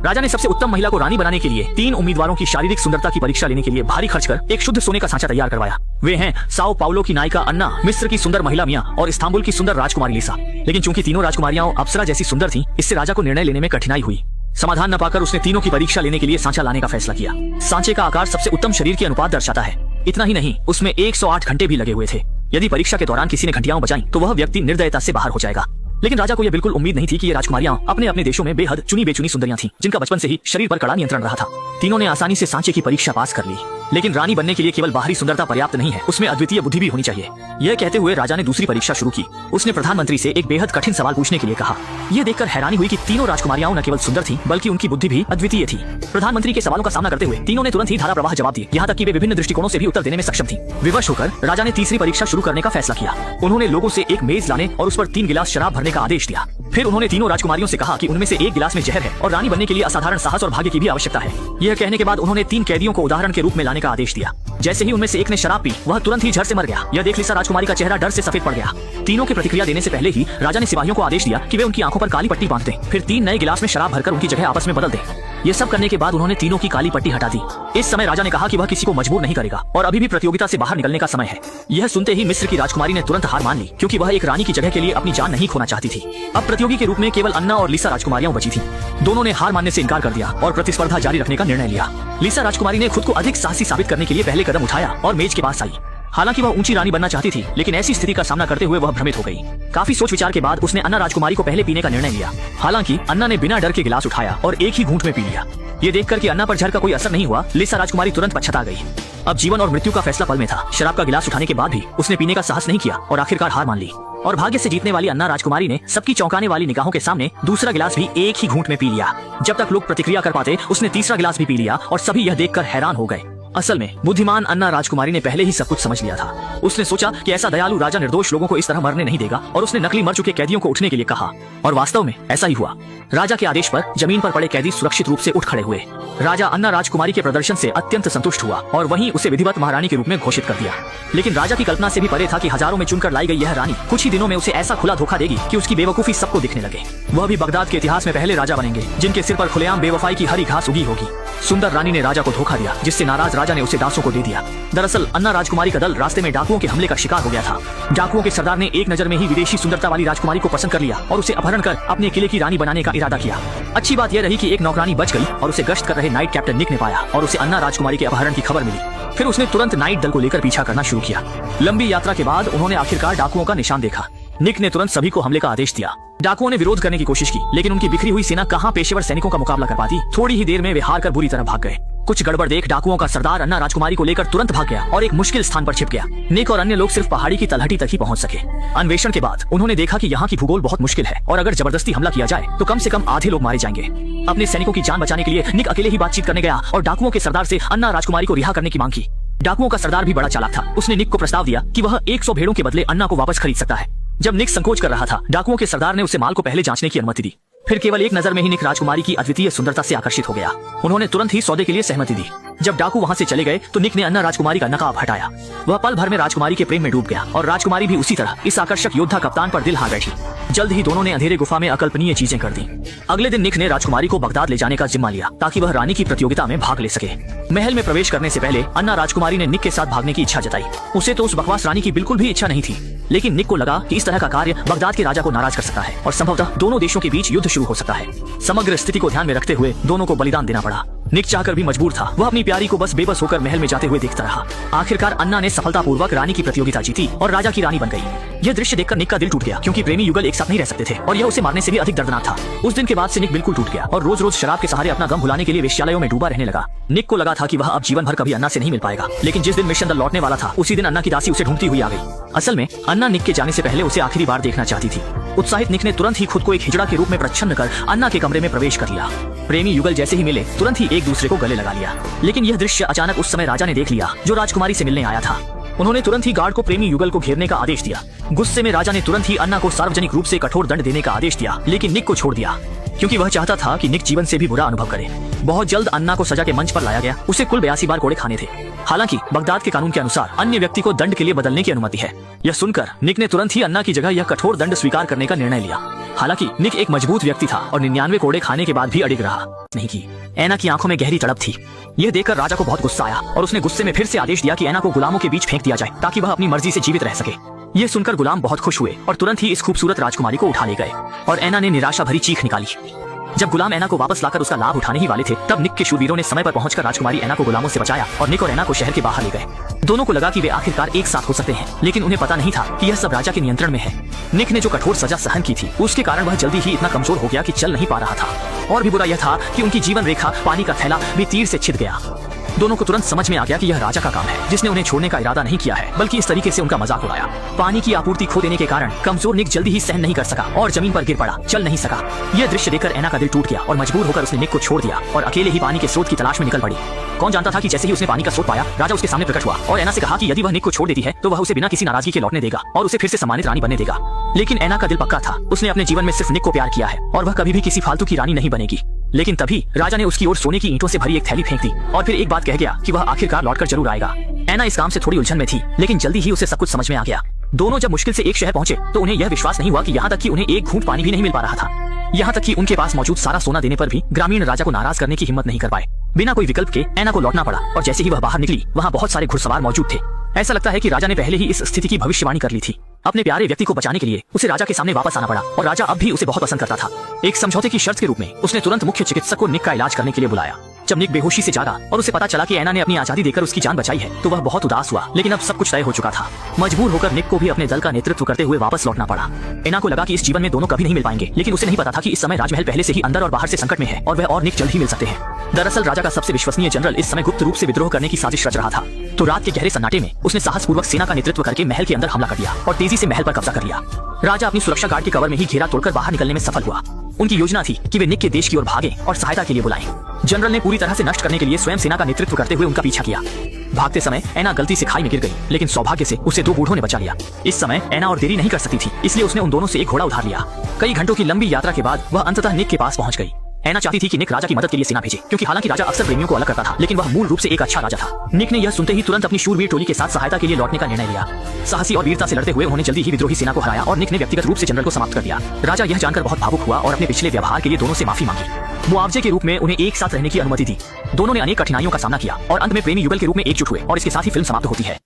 राजा ने सबसे उत्तम महिला को रानी बनाने के लिए 3 उम्मीदवारों की शारीरिक सुंदरता की परीक्षा लेने के लिए भारी खर्च कर एक शुद्ध सोने का सांचा तैयार करवाया। वे हैं साओ पाउलो की नायिका अन्ना, मिस्र की सुंदर महिला मिया और इस्तांबुल की सुंदर राजकुमारी लिसा। लेकिन चूंकि तीनों राजकुमारियां अप्सरा जैसी सुंदर थीं, इससे राजा को निर्णय लेने में कठिनाई हुई। समाधान न पाकर उसने तीनों की परीक्षा लेने के लिए सांचा लाने का फैसला किया। सांचे का आकार सबसे उत्तम शरीर की अनुपात दर्शाता है। इतना ही नहीं, उसमें 108 घंटे भी लगे हुए थे। यदि परीक्षा के दौरान किसी ने घंटियां बजाई तो वह व्यक्ति निर्दयता से बाहर हो जाएगा। लेकिन राजा को यह बिल्कुल उम्मीद नहीं थी कि ये राजकुमारियां अपने अपने देशों में बेहद चुनी बेचुनी सुंदरियां थीं, जिनका बचपन से ही शरीर पर कड़ा नियंत्रण रहा था। तीनों ने आसानी से सांचे की परीक्षा पास कर ली। लेकिन रानी बनने के लिए केवल बाहरी सुंदरता पर्याप्त नहीं है, उसमें अद्वितीय बुद्धि भी होनी चाहिए। यह कहते हुए राजा ने दूसरी परीक्षा शुरू की। उसने प्रधानमंत्री से एक बेहद कठिन सवाल पूछने के लिए कहा। यह देखकर हैरानी हुई कि तीनों राजकुमारियां न केवल सुंदर थीं, बल्कि उनकी बुद्धि भी अद्वितीय थी। प्रधानमंत्री के सवालों का सामना करते हुए तीनों ने तुरंत ही धारा प्रवाह जवाब दिए, यहाँ तक कि वे विभिन्न दृष्टिकोणों से भी उत्तर देने में सक्षम थी। विवश होकर राजा ने तीसरी परीक्षा शुरू करने का फैसला किया। उन्होंने लोगों से एक मेज लाने और उस पर 3 गिलास शराब भरने का आदेश दिया। फिर उन्होंने तीनों राजकुमारियों से कहा कि उनमें से एक गिलास में जहर है और रानी बनने के लिए असाधारण साहस और भाग्य की भी आवश्यकता है। यह कहने के बाद उन्होंने 3 कैदियों को उदाहरण के रूप में लाने का आदेश दिया। जैसे ही उनमें से एक ने शराब पी, वह तुरंत ही झट से मर गया। यह देख लिसा राजकुमारी का चेहरा डर से सफेद पड़ गया। तीनों की प्रतिक्रिया देने से पहले ही राजा ने सिपाहियों को आदेश दिया कि वे उनकी आंखों पर काली पट्टी बांध दें, फिर 3 नए गिलास में शराब भरकर उनकी जगह आपस में बदल दें। ये सब करने के बाद उन्होंने तीनों की काली पट्टी हटा दी। इस समय राजा ने कहा कि वह किसी को मजबूर नहीं करेगा और अभी भी प्रतियोगिता से बाहर निकलने का समय है। यह सुनते ही मिस्र की राजकुमारी ने तुरंत हार मान ली, क्योंकि वह एक रानी की जगह के लिए अपनी जान नहीं खोना चाहती थी। अब प्रतियोगी के रूप में केवल अन्ना और लिसा राजकुमारियां बची थीं। दोनों ने हार मानने से इनकार कर दिया और प्रतिस्पर्धा जारी रखने का निर्णय लिया। लिसा राजकुमारी ने खुद को अधिक साहसी साबित करने के लिए पहले कदम उठाया और मेज के पास आई। हालांकि वह ऊंची रानी बनना चाहती थी, लेकिन ऐसी स्थिति का सामना करते हुए वह भ्रमित हो गई। काफी सोच विचार के बाद उसने अन्ना राजकुमारी को पहले पीने का निर्णय लिया। हालांकि अन्ना ने बिना डर के गिलास उठाया और एक ही घूंट में पी लिया। ये देखकर कि अन्ना पर जहर का कोई असर नहीं हुआ, लिसा राजकुमारी तुरंत पछता गई। अब जीवन और मृत्यु का फैसला पल में था। शराब का गिलास उठाने के बाद भी उसने पीने का साहस नहीं किया और आखिरकार हार मान ली। और भाग्य से जीतने वाली अन्ना राजकुमारी ने सबकी चौंकाने वाली निगाहों के सामने दूसरा गिलास भी एक ही घूंट में पी लिया। जब तक लोग प्रतिक्रिया कर पाते, उसने तीसरा गिलास भी पी लिया और सभी यह देखकर हैरान हो गए। असल में बुद्धिमान अन्ना राजकुमारी ने पहले ही सब कुछ समझ लिया था। उसने सोचा कि ऐसा दयालु राजा निर्दोष लोगों को इस तरह मरने नहीं देगा और उसने नकली मर चुके कैदियों को उठने के लिए कहा। और वास्तव में ऐसा ही हुआ। राजा के आदेश पर जमीन पर पड़े कैदी सुरक्षित रूप से उठ खड़े हुए। राजा अन्ना राजकुमारी के प्रदर्शन से अत्यंत संतुष्ट हुआ और वहीं उसे विधिवत महारानी के रूप में घोषित कर दिया। लेकिन राजा की कल्पना से भी परे था कि हजारों में चुनकर लाई गई यह रानी कुछ ही दिनों में उसे ऐसा खुला धोखा देगी कि उसकी बेवकूफी सबको दिखने लगे। वह भी बगदाद के इतिहास में पहले राजा बनेंगे जिनके सिर पर खुलेआम बेवफाई की हरी घास उगी होगी। सुंदर रानी ने राजा को धोखा दिया, जिससे नाराज राजा ने उसे दासों को दे दिया। दरअसल अन्ना राजकुमारी का दल रास्ते में डाकुओं के हमले का शिकार हो गया था। डाकुओं के सरदार ने एक नजर में ही विदेशी सुंदरता वाली राजकुमारी को पसंद कर लिया और उसे अपहरण कर अपने किले की रानी बनाने का इरादा किया। अच्छी बात यह रही कि एक नौकरानी बच गई और उसे गश्त कर रहे नाइट कैप्टन निक ने पाया और उसे अन्ना राजकुमारी के अपहरण की खबर मिली। फिर उसने तुरंत नाइट दल को लेकर पीछा करना शुरू किया। लंबी यात्रा के बाद उन्होंने आखिरकार डाकुओं का निशान देखा। निक ने तुरंत सभी को हमले का आदेश दिया। डाकुओं ने विरोध करने की कोशिश की, लेकिन उनकी बिखरी हुई सेना कहां पेशेवर सैनिकों का मुकाबला कर पाती। थोड़ी ही देर में वे हार कर बुरी तरह भाग गए। कुछ गड़बड़ देख डाकुओं का सरदार अन्ना राजकुमारी को लेकर तुरंत भाग गया और एक मुश्किल स्थान पर छिप गया। निक और अन्य लोग सिर्फ पहाड़ी की तलहटी तक ही पहुंच सके। अन्वेषण के बाद उन्होंने देखा कि यहाँ की भूगोल बहुत मुश्किल है और अगर जबरदस्ती हमला किया जाए तो कम से कम आधे लोग मारे जाएंगे। अपने सैनिकों की जान बचाने के लिए निक अकेले ही बातचीत करने गया और डाकुओं के सरदार से अन्ना राजकुमारी को रिहा करने की मांग की। डाकुओं का सरदार भी बड़ा चालाक था। उसने निक को प्रस्ताव दिया कि वह 100 भेड़ों के बदले अन्ना को वापस खरीद सकता है। जब निक संकोच कर रहा था, डाकुओं के सरदार ने उसे माल को पहले जांचने की अनुमति दी। फिर केवल एक नजर में ही निक राजकुमारी की अद्वितीय सुंदरता से आकर्षित हो गया। उन्होंने तुरंत ही सौदे के लिए सहमति दी। जब डाकू वहां से चले गए तो निक ने अन्ना राजकुमारी का नकाब हटाया। वह पल भर में राजकुमारी के प्रेम में डूब गया और राजकुमारी भी उसी तरह इस आकर्षक योद्धा कप्तान पर दिल हार बैठी। जल्द ही दोनों ने अंधेरे गुफा में अकल्पनीय चीजें कर दी। अगले दिन निक ने राजकुमारी को बगदाद ले जाने का जिम्मा लिया ताकि वह रानी की प्रतियोगिता में भाग ले सके। महल में प्रवेश करने से पहले अन्ना राजकुमारी ने निक के साथ भागने की इच्छा जताई। उसे तो उस बकवास रानी की बिल्कुल भी इच्छा नहीं थी, लेकिन निक को लगा कि इस तरह का कार्य बगदाद के राजा को नाराज कर सकता है और संभवतः दोनों देशों के बीच युद्ध शुरू हो सकता है। समग्र स्थिति को ध्यान में रखते हुए दोनों को बलिदान देना पड़ा। निक चाहकर भी मजबूर था। वह अपनी प्यारी को बस बेबस होकर महल में जाते हुए देखता रहा। आखिरकार अन्ना ने सफलतापूर्वक रानी की प्रतियोगिता जीती और राजा की रानी बन गई। यह दृश्य देखकर निक का दिल टूट गया, क्योंकि प्रेमी युगल एक साथ नहीं रह सकते थे और यह उसे मारने से भी अधिक दर्दनाक था। उस दिन के बाद से निक बिल्कुल टूट गया और रोज रोज शराब के सहारे अपना गम भुलाने के लिए वेश्यालयों में डूबा रहने लगा। निक को लगा था कि वह अब जीवन भर कभी अन्ना से नहीं मिल पाएगा, लेकिन जिस दिन मिशन दल लौटने वाला था उसी दिन अन्ना की दासी उसे ढूंढती हुई आ गई। असल में अन्ना निक के जाने से पहले उसे आखिरी बार देखना चाहती थी। उत्साहित निक ने तुरंत ही खुद को एक हिजड़ा के रूप में प्रच्छन्न कर अन्ना के कमरे में प्रवेश कर लिया। प्रेमी युगल जैसे ही मिले तुरंत ही एक दूसरे को गले लगा लिया। लेकिन यह दृश्य अचानक उस समय राजा ने देख लिया जो राजकुमारी से मिलने आया था। उन्होंने तुरंत ही गार्ड को प्रेमी युगल को घेरने का आदेश दिया। गुस्से में राजा ने तुरंत ही अन्ना को सार्वजनिक रूप से कठोर दंड देने का आदेश दिया, लेकिन निक को छोड़ दिया। क्योंकि वह चाहता था कि निक जीवन से भी बुरा अनुभव करे। बहुत जल्द अन्ना को सजा के मंच पर लाया गया। उसे कुल 82 बार कोड़े खाने थे। हालांकि बगदाद के कानून के अनुसार अन्य व्यक्ति को दंड के लिए बदलने की अनुमति है। यह सुनकर निक ने तुरंत ही अन्ना की जगह यह कठोर दंड स्वीकार करने का निर्णय लिया। हालांकि निक एक मजबूत व्यक्ति था और 99 कोड़े खाने के बाद भी अडिग रहा नहीं की। ऐना की आंखों में गहरी तड़प थी। यह देखकर राजा को बहुत गुस्सा आया और उसने गुस्से में फिर से आदेश दिया कि ऐना को गुलामों के बीच फेंक दिया जाए ताकि वह अपनी मर्जी से जीवित रह सके। यह सुनकर गुलाम बहुत खुश हुए और तुरंत ही इस खूबसूरत राजकुमारी को उठा ले गए और ऐना ने निराशा भरी चीख निकाली। जब गुलाम ऐना को वापस लाकर उसका लाभ उठाने ही वाले थे, तब निक के शूरवीरों ने समय पर पहुंचकर राजकुमारी ऐना को गुलामों से बचाया और निक और ऐना को शहर के बाहर ले गए। दोनों को लगा कि वे आखिरकार एक साथ हो सकते हैं, लेकिन उन्हें पता नहीं था कि यह सब राजा के नियंत्रण में है। निक ने जो कठोर सजा सहन की थी, उसके कारण वह जल्दी ही इतना कमजोर हो गया कि चल नहीं पा रहा था। और भी बुरा यह था कि उनकी जीवन रेखा, पानी का थैला भी तीर से छिद गया। दोनों को तुरंत समझ में आ गया कि यह राजा का काम है, जिसने उन्हें छोड़ने का इरादा नहीं किया है, बल्कि इस तरीके से उनका मजाक उड़ाया। पानी की आपूर्ति खो देने के कारण कमजोर निक जल्दी ही सहन नहीं कर सका और जमीन पर गिर पड़ा, चल नहीं सका। यह दृश्य देखकर ऐना का दिल टूट गया और मजबूर होकर उसने निक को छोड़ दिया और अकेले ही पानी के स्रोत की तलाश में निकल पड़ी। कौन जानता था कि जैसे ही उसने पानी का स्रोत पाया, राजा उसके सामने प्रकट हुआ और ऐना से कहा कि यदि वह निक को छोड़ देती है तो वह उसे बिना किसी नाराजगी के लौटने देगा और उसे फिर से सम्मानित रानी बनने देगा। लेकिन ऐना का दिल पक्का था। उसने अपने जीवन में सिर्फ निक को प्यार किया है और वह कभी भी किसी फालतू की रानी नहीं बनेगी। लेकिन तभी राजा ने उसकी ओर सोने की ईंटों से भरी एक थैली फेंक दी और फिर एक बात कह गया कि वह आखिरकार लौटकर जरूर आएगा। ऐना इस काम से थोड़ी उलझन में थी, लेकिन जल्दी ही उसे सब कुछ समझ में आ गया। दोनों जब मुश्किल से एक शहर पहुंचे तो उन्हें यह विश्वास नहीं हुआ कि यहाँ तक कि उन्हें एक घूंट पानी भी नहीं मिल पा रहा था। यहाँ तक कि उनके पास मौजूद सारा सोना देने पर भी ग्रामीण राजा को नाराज करने की हिम्मत नहीं कर पाए। बिना कोई विकल्प के ऐना को लौटना पड़ा और जैसे ही वह बाहर निकली, वहाँ बहुत सारे घुड़सवार मौजूद थे। ऐसा लगता है कि राजा ने पहले ही इस स्थिति की भविष्यवाणी कर ली थी। अपने प्यारे व्यक्ति को बचाने के लिए उसे राजा के सामने वापस आना पड़ा और राजा अब भी उसे बहुत पसंद करता था। एक समझौते की शर्त के रूप में उसने तुरंत मुख्य चिकित्सक को निक का इलाज करने के लिए बुलाया। जब निक बेहोशी से जागा और उसे पता चला कि ऐना ने अपनी आजादी देकर उसकी जान बचाई है, तो वह बहुत उदास हुआ। लेकिन अब सब कुछ तय हो चुका था। मजबूर होकर निक को भी अपने दल का नेतृत्व करते हुए वापस लौटना पड़ा। ऐना को लगा कि इस जीवन में दोनों कभी नहीं मिल पाएंगे, लेकिन उसे नहीं पता था कि इस समय राजमहल पहले से ही अंदर और बाहर से संकट में है और वह और निक जल्द ही मिल सकते हैं। दरअसल राजा का सबसे विश्वसनीय जनरल इस समय गुप्त रूप से विद्रोह करने की साजिश रच रहा था। तो रात के गहरे सन्नाटे में उसने साहसपूर्वक सेना का नेतृत्व करके महल के अंदर हमला कर दिया और तेजी से महल पर कब्जा कर लिया। राजा अपनी सुरक्षा गार्ड के कवर में ही घेरा तोड़कर बाहर निकलने में सफल हुआ। उनकी योजना थी कि वे निक के देश की ओर भागें और सहायता के लिए बुलाएं। जनरल ने पूरी तरह से नष्ट करने के लिए स्वयं सेना का नेतृत्व करते हुए उनका पीछा किया। भागते समय ऐना गलती से खाई में गिर गई, लेकिन सौभाग्य से उसे दो बूढ़ों ने बचा लिया। इस समय ऐना और देरी नहीं कर सकती थी, इसलिए उसने उन दोनों से एक घोड़ा उधार लिया। कई घंटों की लंबी यात्रा के बाद वह अंततः निक के पास पहुंच गई। ऐना चाहती थी कि निक राजा की मदद के लिए सेना भेजे, क्योंकि हालांकि राजा अक्सर प्रेमियों को अलग करता था, लेकिन वह मूल रूप से एक अच्छा राजा था। निक ने यह सुनते ही तुरंत अपनी शूरवीर टोली के साथ सहायता के लिए लौटने का निर्णय लिया। साहसी और वीरता से लड़ते हुए उन्होंने जल्दी ही विद्रोही सेना को हराया और निक ने व्यक्तिगत रूप से जनरल को समाप्त कर दिया। राजा यह जानकर बहुत भावुक हुआ और अपने पिछले व्यवहार के लिए दोनों से माफी मांगी। मुआवजे के रूप में उन्हें एक साथ रहने की अनुमति दी। दोनों ने अनेक कठिनाइयों का सामना किया और अंत में प्रेमी युगल के रूप में एकजुट हुए और इसके साथ ही फिल्म समाप्त होती है।